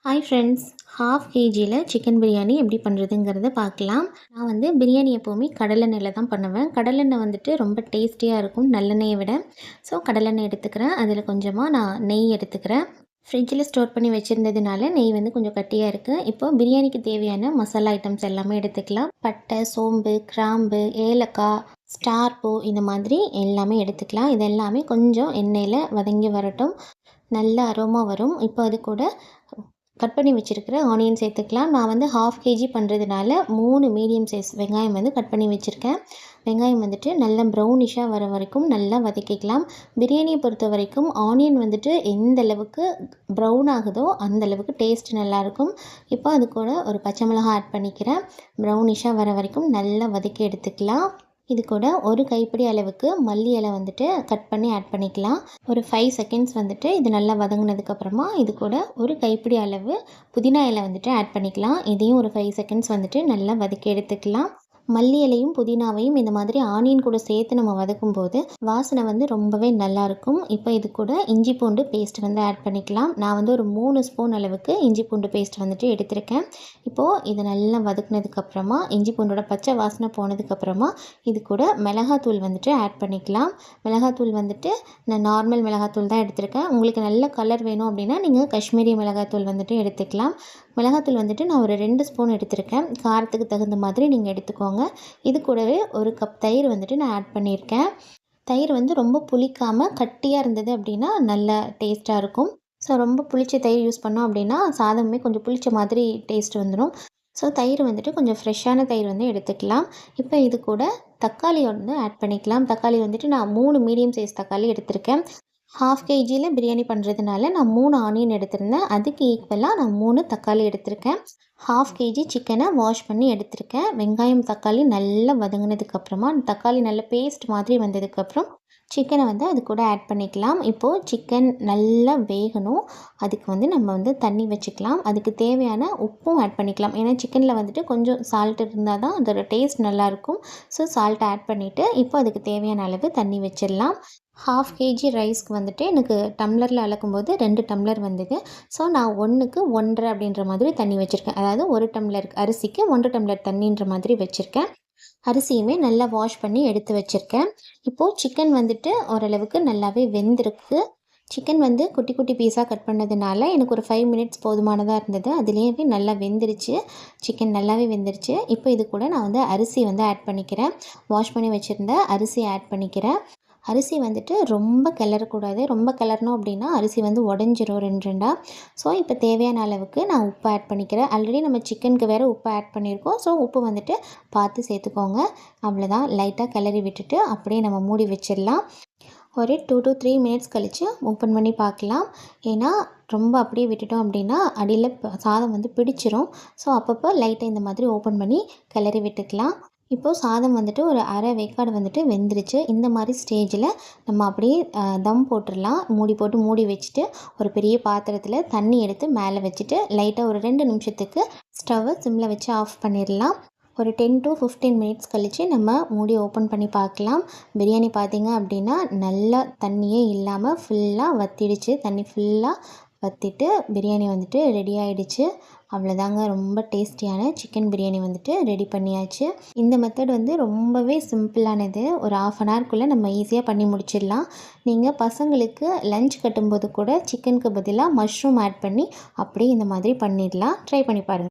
Hi friends, half கேஜியில் chicken biryani எப்படி பண்ணுறதுங்கிறத பார்க்கலாம். நான் வந்து பிரியாணி எப்போவுமே கடலெண்ணெயில் தான் பண்ணுவேன். கடலெண்ணெய் வந்துட்டு ரொம்ப டேஸ்டியாக இருக்கும் நல்லெண்ணெயை விட. ஸோ கடலெண்ணெய் எடுத்துக்கிறேன். அதில் கொஞ்சமாக நான் நெய் எடுத்துக்கிறேன். ஃப்ரிட்ஜில் ஸ்டோர் பண்ணி வச்சுருந்ததுனால நெய் வந்து கொஞ்சம் கட்டியாக இருக்குது. இப்போ பிரியாணிக்கு தேவையான மசாலா ஐட்டம்ஸ் எல்லாமே எடுத்துக்கலாம். பட்டை, சோம்பு, கிராம்பு, ஏலக்காய், ஸ்டார் பூ, இந்த மாதிரி எல்லாமே எடுத்துக்கலாம். இது எல்லாமே கொஞ்சம் எண்ணெயில் வதங்கி வரட்டும். நல்ல அரோமா வரும். இப்போ அது கூட கட் பண்ணி வச்சுருக்கிற ஆனியன் சேர்த்துக்கலாம். நான் வந்து ஹாஃப் கேஜி பண்ணுறதுனால 3 மீடியம் சைஸ் வெங்காயம் வந்து கட் பண்ணி வச்சுருக்கேன். வெங்காயம் வந்துட்டு நல்லா ப்ரௌனிஷாக வர வரைக்கும் நல்லா வதக்கிக்கலாம். பிரியாணியை பொறுத்த வரைக்கும் ஆனியன் வந்துட்டு எந்த அளவுக்கு ப்ரௌன் ஆகுதோ அந்த அளவுக்கு டேஸ்ட் நல்லாயிருக்கும். இப்போ அது கூட ஒரு பச்சை மிளகாய் ஆட் பண்ணிக்கிறேன். ப்ரௌனிஷாக வர வரைக்கும் நல்லா வதக்கி எடுத்துக்கலாம். இது கூட ஒரு கைப்பிடி அளவுக்கு மல்லி இலை வந்துட்டு கட் பண்ணி ஆட் பண்ணிக்கலாம். ஒரு 5 செகண்ட்ஸ் வந்துட்டு இது நல்லா வதங்கினதுக்கப்புறமா இது கூட ஒரு கைப்பிடி அளவு புதினா இலை வந்துட்டு ஆட் பண்ணிக்கலாம். இதையும் ஒரு 5 செகண்ட்ஸ் வந்துட்டு நல்லா வதக்கி எடுத்துக்கலாம். மல்லி இலையும் புதினாவையும் இந்த மாதிரி ஆனியன் கூட சேர்த்து நம்ம வதக்கும்போது வாசனை வந்து ரொம்பவே நல்லாயிருக்கும். இப்போ இது கூட இஞ்சி பூண்டு பேஸ்ட் வந்து ஆட் பண்ணிக்கலாம். நான் வந்து ஒரு 3 ஸ்பூன் அளவுக்கு இஞ்சி பூண்டு பேஸ்ட் வந்துட்டு எடுத்திருக்கேன். இப்போது இதை நல்லா வதக்குனதுக்கப்புறமா இஞ்சி பூண்டோட பச்சை வாசனை போனதுக்கப்புறமா இது கூட மிளகாத்தூள் வந்துட்டு ஆட் பண்ணிக்கலாம். மிளகாத்தூள் வந்துட்டு நான் நார்மல் மிளகாத்தூள் தான் எடுத்திருக்கேன். உங்களுக்கு நல்ல கலர் வேணும் அப்படின்னா நீங்கள் காஷ்மீரி மிளகாத்தூள் வந்துட்டு எடுத்துக்கலாம். மிளகாத்தூள் வந்துட்டு நான் ஒரு 2 ஸ்பூன் எடுத்திருக்கேன். காரத்துக்கு தகுந்த மாதிரி நீங்கள் எடுத்துக்கோங்க. இது கூடவே ஒரு கப் தயிர் வந்துட்டு நான் ஆட் பண்ணியிருக்கேன். தயிர் வந்து ரொம்ப புளிக்காமல் கட்டியாக இருந்தது அப்படின்னா நல்ல டேஸ்ட்டாக இருக்கும். ஸோ ரொம்ப புளிச்ச தயிர் யூஸ் பண்ணோம் அப்படின்னா சாதமே கொஞ்சம் புளிச்ச மாதிரி டேஸ்ட் வந்துடும். ஸோ தயிர் வந்துட்டு கொஞ்சம் ஃப்ரெஷ்ஷான தயிர் வந்து எடுத்துக்கலாம். இப்போ இது கூட தக்காளி வந்து ஆட் பண்ணிக்கலாம். தக்காளி வந்துட்டு நான் 3 மீடியம் சைஸ் தக்காளி எடுத்திருக்கேன். ஹாஃப் கேஜியில் பிரியாணி பண்ணுறதுனால நான் 3 ஆனியன் எடுத்திருந்தேன். அதுக்கு ஈக்குவலாக நான் 3 தக்காளி எடுத்திருக்கேன். ஹாஃப் கேஜி சிக்கனை வாஷ் பண்ணி எடுத்திருக்கேன். வெங்காயம் தக்காளி நல்லா வதங்கினதுக்கப்புறமா தக்காளி நல்ல பேஸ்ட் மாதிரி வந்ததுக்கப்புறம் சிக்கனை வந்து அது கூட ஆட் பண்ணிக்கலாம். இப்போது சிக்கன் நல்லா வேகணும். அதுக்கு வந்து நம்ம வந்து தண்ணி வச்சுக்கலாம். அதுக்கு தேவையான உப்பும் ஆட் பண்ணிக்கலாம். ஏன்னா சிக்கனில் வந்துட்டு கொஞ்சம் சால்ட் இருந்தால் தான் அதோட டேஸ்ட் நல்லாயிருக்கும். ஸோ சால்ட் ஆட் பண்ணிவிட்டு இப்போ அதுக்கு தேவையான அளவு தண்ணி வச்சிடலாம். ஹாஃப் கேஜி ரைஸ்க்கு வந்துட்டு எனக்கு டம்ளரில் அளக்கும்போது 2 டம்ளர் வந்தது. ஸோ நான் 1க்கு 1.5 அப்படின்ற மாதிரி தண்ணி வச்சுருக்கேன். அதாவது 1 டம்ளர் அரிசிக்கு 1 டம்ளர் தண்ணின்ற மாதிரி வச்சுருக்கேன். அரிசியுமே நல்லா வாஷ் பண்ணி எடுத்து வச்சுருக்கேன். இப்போது சிக்கன் வந்துட்டு ஓரளவுக்கு நல்லாவே வெந்திருக்கு. சிக்கன் வந்து குட்டி குட்டி பீஸாக கட் பண்ணதுனால எனக்கு ஒரு 5 மினிட்ஸ் போதுமானதாக இருந்தது. அதுலேயே நல்லா வெந்துருச்சு. சிக்கன் நல்லாவே வெந்துருச்சு. இப்போ இது கூட நான் வந்து அரிசி வந்து ஆட் பண்ணிக்கிறேன். வாஷ் பண்ணி வச்சுருந்த அரிசி ஆட் பண்ணிக்கிறேன். அரிசி வந்துட்டு ரொம்ப கிளறக்கூடாது. ரொம்ப கிளறணும் அப்படின்னா அரிசி வந்து உடஞ்சிரும் 2 ஸோ இப்போ தேவையான அளவுக்கு நான் உப்பு ஆட் பண்ணிக்கிறேன். ஆல்ரெடி நம்ம சிக்கனுக்கு வேறு உப்பு ஆட் பண்ணியிருக்கோம். ஸோ உப்பு வந்துட்டு பார்த்து சேர்த்துக்கோங்க. அவ்வளோதான், லைட்டாக கிளறி விட்டுட்டு அப்படியே நம்ம மூடி வச்சிடலாம். ஒரு 2 to 3 மினிட்ஸ் கழித்து ஓப்பன் பண்ணி பார்க்கலாம். ஏன்னா ரொம்ப அப்படியே விட்டுட்டோம் அப்படின்னா அடியில் சாதம் வந்து பிடிச்சிரும். ஸோ அப்பப்போ லைட்டாக இந்த மாதிரி ஓப்பன் பண்ணி கிளறி விட்டுக்கலாம். இப்போது சாதம் வந்துட்டு ஒரு அரை வேக்காடு வந்துட்டு வெந்துருச்சு. இந்த மாதிரி ஸ்டேஜில் நம்ம அப்படியே தம் போட்டுடலாம். மூடி போட்டு மூடி வச்சுட்டு ஒரு பெரிய பாத்திரத்தில் தண்ணி எடுத்து மேலே வச்சுட்டு லைட்டாக ஒரு 2 நிமிஷத்துக்கு ஸ்டவ்வை சிம்மில் வச்சு ஆஃப் பண்ணிடலாம். ஒரு 10 to 15 மினிட்ஸ் கழித்து நம்ம மூடி ஓப்பன் பண்ணி பார்க்கலாம். பிரியாணி பார்த்திங்க அப்படின்னா நல்லா தண்ணியே இல்லாமல் ஃபுல்லாக வற்றிடுச்சு. தண்ணி ஃபுல்லாக வற்றிட்டு பிரியாணி வந்துட்டு ரெடி ஆகிடுச்சு. அவ்வளோதாங்க, ரொம்ப டேஸ்டியான சிக்கன் பிரியாணி வந்துட்டு ரெடி பண்ணியாச்சு. இந்த மெத்தட் வந்து ரொம்பவே சிம்பிளானது. ஒரு 1/2 அன் ஹவர்க்குள்ளே நம்ம ஈஸியாக பண்ணி முடிச்சிடலாம். நீங்கள் பசங்களுக்கு லஞ்ச் கட்டும்போது கூட சிக்கனுக்கு பதிலாக மஷ்ரூம் ஆட் பண்ணி அப்படியே இந்த மாதிரி பண்ணிடலாம். ட்ரை பண்ணி பாருங்கள்.